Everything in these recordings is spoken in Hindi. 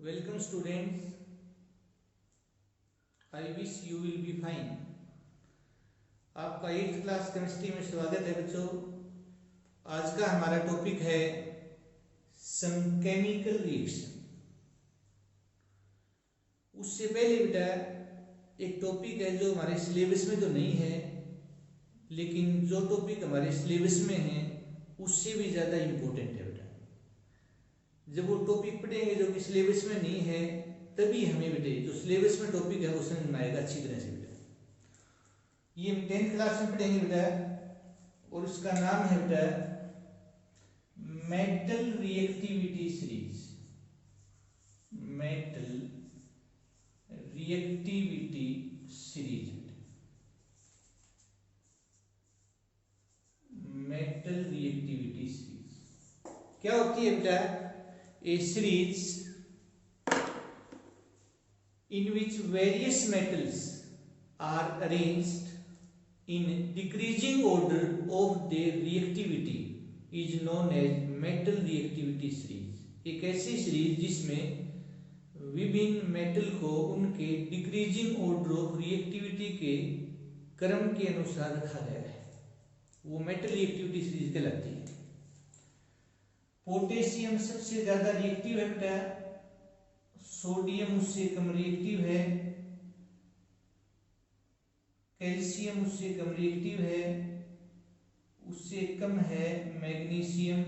Welcome students. I wish you will be fine. आपका 8th क्लास केमिस्ट्री में स्वागत है बच्चों। आज का हमारा टॉपिक है सम केमिकल रिएक्शन। उससे पहले बेटा एक टॉपिक है जो हमारे सिलेबस में तो नहीं है, लेकिन जो टॉपिक हमारे सिलेबस में है उससे भी ज़्यादा इम्पोर्टेंट है बेटा। जब वो टॉपिक पढ़ेंगे जो कि सिलेबस में नहीं है तभी हमें बेटे जो सिलेबस में टॉपिक है वो समझ में आएगा अच्छी तरह से बेटा। ये हम 10th क्लास में पढ़ेंगे बेटा और इसका नाम है बेटा metal reactivity series. Metal reactivity series, metal reactivity series क्या होती है बेटा? A series in which various metals are arranged in decreasing order of their reactivity is known as metal reactivity series। एक ऐसी सीरीज जिसमें विभिन्न मेटल को उनके डिक्रीजिंग ऑर्डर ऑफ रिएक्टिविटी के क्रम के अनुसार रखा गया है, वो मेटल रिएक्टिविटी सीरीज कहलाती है। पोटेशियम सबसे ज्यादा रिएक्टिव है बेटा, सोडियम उससे कम रिएक्टिव है, कैल्शियम उससे कम रिएक्टिव है, उससे कम है मैग्नीशियम,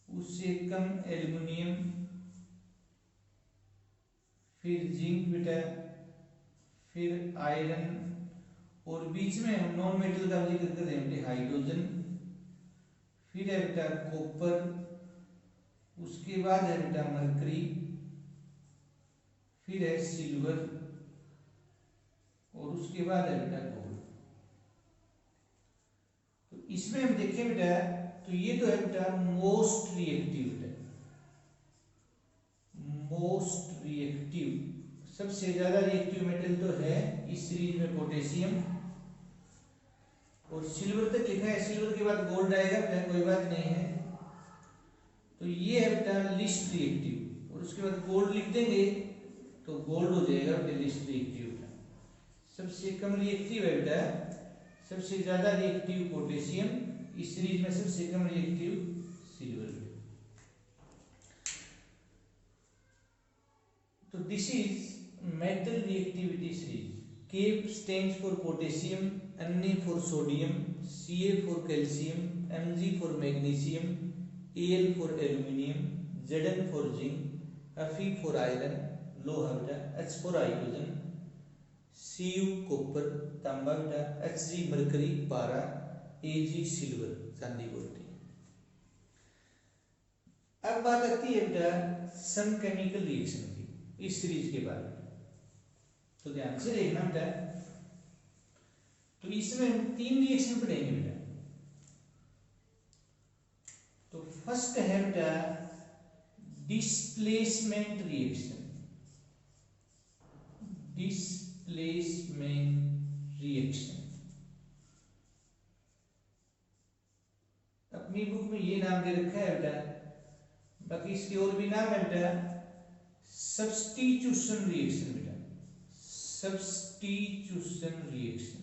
उससे कम एल्युमिनियम, फिर जिंक बेटा, फिर आयरन, और बीच में हम नॉन मेटल का जिक्र कर रहे हैं हाइड्रोजन, फिर है बेटा कॉपर, उसके बाद है बेटा मरकरी, फिर है सिल्वर और उसके बाद है बेटा गोल्ड। तो इसमें हम देखें बेटा तो ये तो है बेटा मोस्ट रिएक्टिव है, मोस्ट रिएक्टिव सबसे ज्यादा रिएक्टिव मेटल तो है इस सीरीज में पोटेशियम, और सिल्वर तक लिखा है, सिल्वर के बाद गोल्ड आएगा बेटा, कोई बात नहीं है। तो ये है बेटा लिस्ट रिएक्टिव, और उसके बाद गोल्ड लिख देंगे तो गोल्ड हो जाएगा बेटा लिस्ट रिएक्टिव। सबसे कम रिएक्टिव है बेटा, सबसे ज्यादा रिएक्टिव पोटेशियम, इस सीरीज में सबसे कम रिएक्टिव सिल्वर। तो this is metal reactivity series. K stands for potassium, Na for sodium, Ca for calcium, Mg for magnesium, Al for aluminium, Zn for zinc, Fe for iron, लोहा बेटा, H for hydrogen, Cu copper तांबा बेटा, Hg मरकरी पारा, Ag सिल्वर चांदी बोलते हैं। अब बात आती है बेटा सम केमिकल रिएक्शन की इस सीरीज के बारे में, तो ध्यान से देखना बेटा। तो इसमें हम 3 रिएक्शन पढ़ेंगे बेटा। तो फर्स्ट है बेटा डिस्प्लेसमेंट रिएक्शन। डिस्प्लेसमेंट रिएक्शन अपनी बुक में ये नाम दे रखा है बेटा, बाकी इसके और भी नाम है बेटा। सब्स्टिट्यूशन रिएक्शन बेटा, सब्स्टिट्यूशन रिएक्शन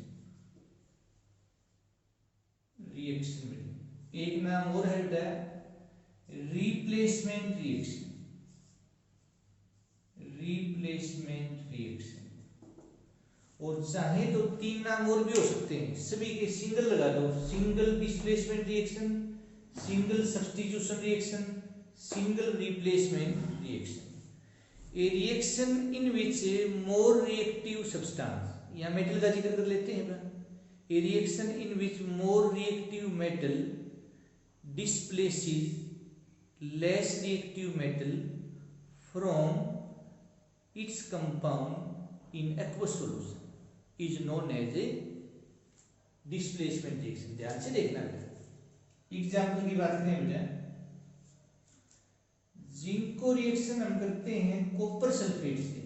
में एक नाम और है बेटा रिप्लेसमेंट रिएक्शन। और चाहे तो 3 नाम और भी हो सकते हैं, सभी के सिंगल लगा दो, single displacement reaction, single substitution reaction, single replacement reaction. A reaction in which more reactive substance, यहाँ मेटल का जिक्र कर लेते हैं। A reaction in which more reactive metal displaces less reactive metal from its compound in aqueous solution is known as a displacement reaction। ध्यान से देखना बेटा। एग्जाम्पल की बात करें बेटा, जिंक को रिएक्शन हम करते हैं कॉपर सल्फेट से।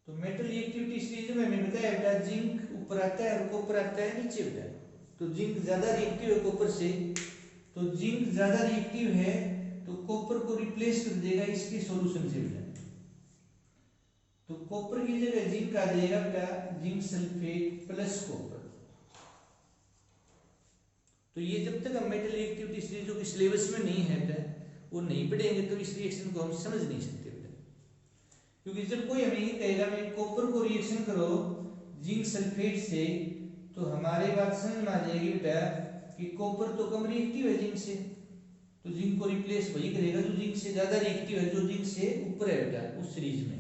तो मेटल रिएक्टिविटी सीरीज में मैंने बताया बेटा जिंक ऊपर आता है और कॉपर आता है नीचे बेटा। तो जिंक ज्यादा रिएक्टिव है कॉपर से, तो जिंक ज्यादा रिएक्टिव है तो कॉपर को रिप्लेस कर देगा इसके सॉल्यूशन से बेटा। तो कॉपर की जगह जिंक आ जाएगा बेटा, जिंक सल्फेट प्लस कॉपर। तो ये जब तक हम मेटल रिएक्टिविटी सीरीज जो कि सिलेबस में नहीं है बेटा, वो नहीं पढ़ेंगे तो इस रिएक्शन को हम समझ नहीं सकते बेटा। क्योंकि जब कोई हमें ये कहेगा मैं कॉपर को रिएक्शन करो जिंक सल्फेट से, तो हमारे बात समझ में आ जाएगी बेटा कि कॉपर तो कम रिएक्टिव है जिंक से, तो जिंक को रिप्लेस वही करेगा जो जिंक से ज्यादा रिएक्टिव है, जो जिंक से ऊपर है बेटा उस सीरीज में।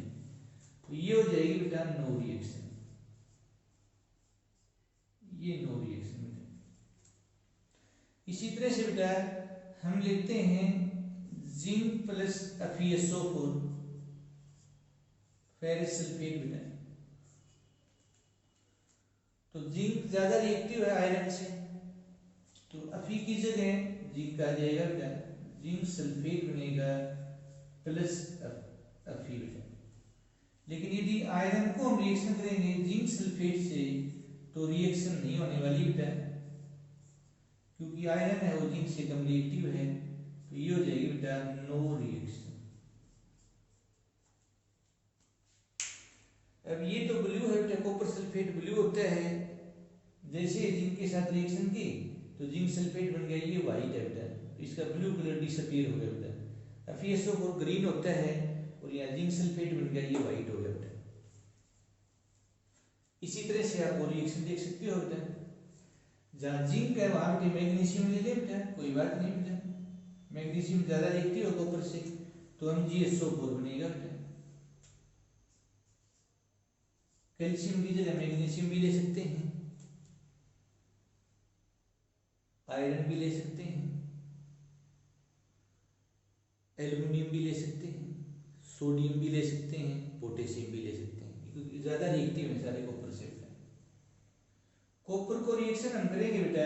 तो ये हो जाएगी बेटा नो रिएक्शन, ये नो रिएक्शन बेटा। इसी तरह से बेटा हम लेते हैं zinc plus FeSO4 ferrous sulphate बेटा। तो जिंक ज्यादा रिएक्टिव है आयरन से, तो Fe की जगह जिंक आ जाएगा बेटा, जिंक सल्फेट बनेगा प्लस Fe बेटा। लेकिन यदि आयरन को हम रिएक्शन करेंगे जिंक सल्फेट से तो रिएक्शन नहीं होने वाली बेटा, क्योंकि आयरन है वो जिंक से कम रिएक्टिव है। तो ये हो जाएगी बेटा नो रिएक्शन। अब ये तो ब्लू है बेटा, कॉपर सल्फेट ब्लू होता है। जैसे जिंक के साथ रिएक्शन की तो जिंक सल्फेट बन गया ये व्हाइट है बेटा, तो इसका ब्लू कलर डिसअपीयर हो गया बेटा। FeSO4 ग्रीन होता है और यहाँ जिंक सल्फेट बन गया ये व्हाइट हो गया बेटा। इसी तरह से आप वो रिएक्शन देख सकते हो बेटा, जहाँ जिंक है वहां पे मैग्नीशियम ले ले बेटा, कोई बात नहीं बेटा, मैग्नीशियम ज्यादा रिएक्टिव है कॉपर से, तो MgSO4 बनेगा बेटा। कैल्शियम की जगह मैग्नीशियम भी ले सकते हैं, आयरन भी ले सकते हैं, एल्युमिनियम भी ले सकते हैं, सोडियम भी ले सकते हैं, पोटेशियम भी ले सकते हैं, क्योंकि ज्यादा रिएक्टिव है सारे कॉपर से बेटा। कॉपर को रिएक्शन हम करेंगे बेटा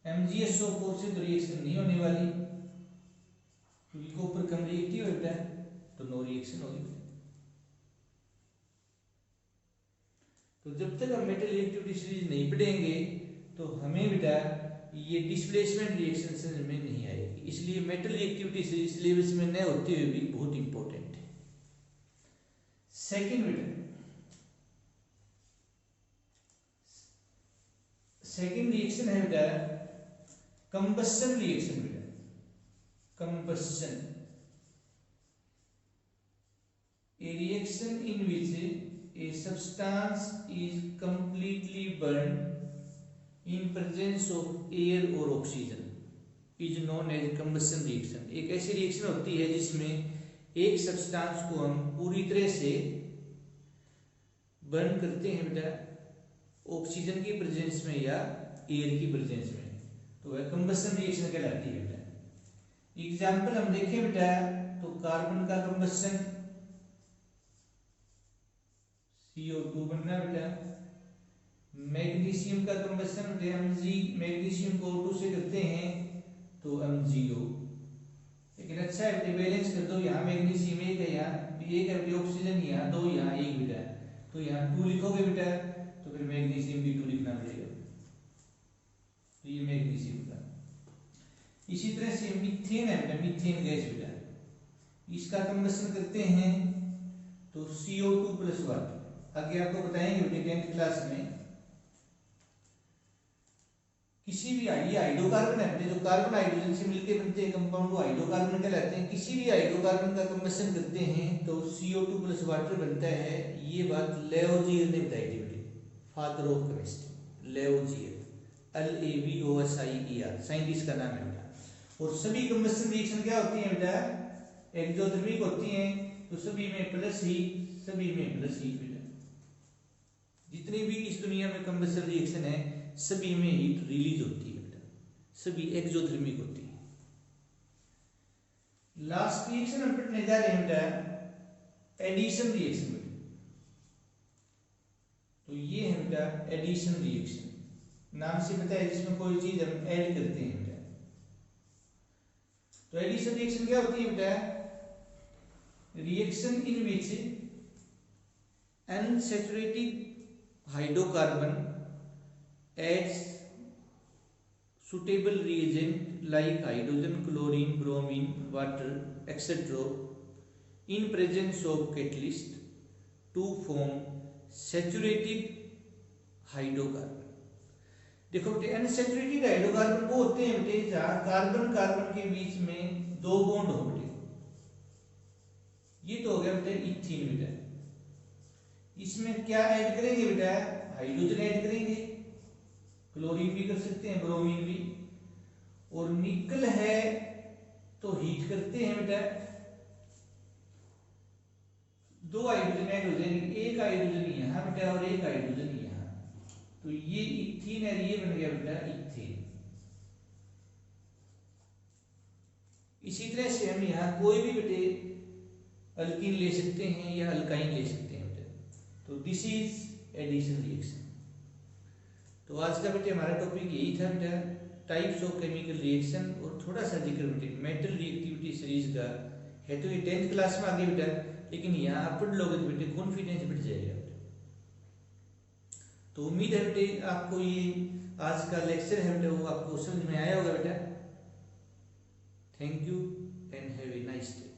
MgSO4 से, तो रिएक्शन नहीं होने वाली क्योंकि कॉपर कम रिएक्टिव है बेटा, तो नो रिएक्शन होगी बेटा। तो जब तक हम मेटल रिएक्टिविटी सीरीज नहीं पढ़ेंगे तो हमें बेटा ये डिस्प्लेसमेंट रिएक्शन समझ में नहीं आएगी। इसलिए मेटल रिएक्टिविटी सीरीज सिलेबस में न होते हुए भी बहुत इंपॉर्टेंट है। सेकंड बेटा, सेकंड रिएक्शन है बेटा कंबस्शन रिएक्शन बेटा। Combustion A reaction in which a substance is completely burned in presence of air or oxygen is known as combustion reaction। एक ऐसी रिएक्शन होती है जिसमें एक सब्सटेंस को हम पूरी तरह से बर्न करते हैं बेटा ऑक्सीजन की प्रेजेंस में या एयर की प्रेजेंस में, तो वह कंबस्शन रिएक्शन कहलाती है बेटा। एग्जाम्पल हम देखें बेटा तो कार्बन का कंबस्शन CO2 बनना बेटा, मैग्नीशियम का कंबस्शन Mg, मैग्नीशियम को O2 से करते हैं तो MgO। लेकिन अच्छा है बैलेंस कर दो, यहाँ मैग्नीशियम एक है, यहाँ एक है ऑक्सीजन, यहाँ दो, यहाँ एक बेटा, तो यहाँ 2 लिखोगे बेटा तो फिर मैग्नीशियम भी 2 लिखना पड़ेगा, तो ये मैग्नीशियम का। इसी तरह से मीथेन है बेटा, मीथेन गैस बेटा, इसका कंबस्शन करते हैं तो CO2 प्लस वाटर। आगे आपको बताएंगे बेटे 10th क्लास में। किसी भी ये हाइड्रोकार्बन है जो कार्बन हाइड्रोजन से मिलकर बनते हैं कंपाउंड को हाइड्रोकार्बन कहलाते हैं। किसी भी हाइड्रोकार्बन का कंबस्शन करते हैं तो CO2 प्लस वाटर बनता है। ये बात लेओजियर ने बताई थी बेटे, father of chemistry Lavoisier, LAVOSIER scientist का नाम है बेटा। और सभी कंबस्शन रिएक्शन क्या होती है बेटा, एक्सोथर्मिक होती हैं, तो सभी में प्लस ही, सभी में प्लस ही बेटा। जितनी भी इस दुनिया में कंबस्शन रिएक्शन है सभी में हीट रिलीज होती है बेटा, सभी एक्सोथर्मिक होती है। लास्ट रिएक्शन हम पढ़ने जा रहे हैं बेटा एडिशन रिएक्शन बेटा। तो ये है बेटा एडिशन रिएक्शन, नाम से पता है जिसमें कोई चीज हम ऐड करते हैं बेटा। तो एडिशन रिएक्शन क्या होती है बेटा, reaction in which unsaturated hydrocarbon adds suitable reagent like hydrogen, chlorine, bromine, water, etc. in presence of catalyst to form saturated hydrocarbon. देखो बेटे अनसैचुरेटेड हाइड्रोकार्बन वो होते हैं बेटे जहाँ कार्बन कार्बन के बीच में दो बॉन्ड हो बेटे। ये तो हो गया बेटे इथीन बेटा। इसमें क्या ऐड करेंगे बेटा, हाइड्रोजन ऐड करेंगे, क्लोरीन भी कर सकते हैं, ब्रोमीन भी, और निकल है तो हीट करते हैं बेटा, दो हाइड्रोजन ऐड हो जाएंगे, एक हाइड्रोजन यहाँ बेटा और एक हाइड्रोजन यहाँ, तो ये इथीन है, ये बन गया बेटा इथेन। इसी तरह से हम यहाँ कोई भी बेटे अल्कीन ले सकते हैं या अल्काइन ले सकते हैं बेटा। तो दिस इज एडिशन रिएक्शन। तो आज का बेटे हमारा टॉपिक यही था बेटा, टाइप्स ऑफ केमिकल रिएक्शन, और थोड़ा सा जिक्र बेटे मेटल रिएक्टिविटी सीरीज का है। तो ये 10th क्लास में आगे बेटा, लेकिन यहाँ आप पढ़ लोगे तो बेटे कॉन्फिडेंस बढ़ जाएगा बेटा। तो उम्मीद है बेटे आपको ये आज का लेक्चर है बेटा वो आपको समझ में आया होगा बेटा। Thank you and have a nice day.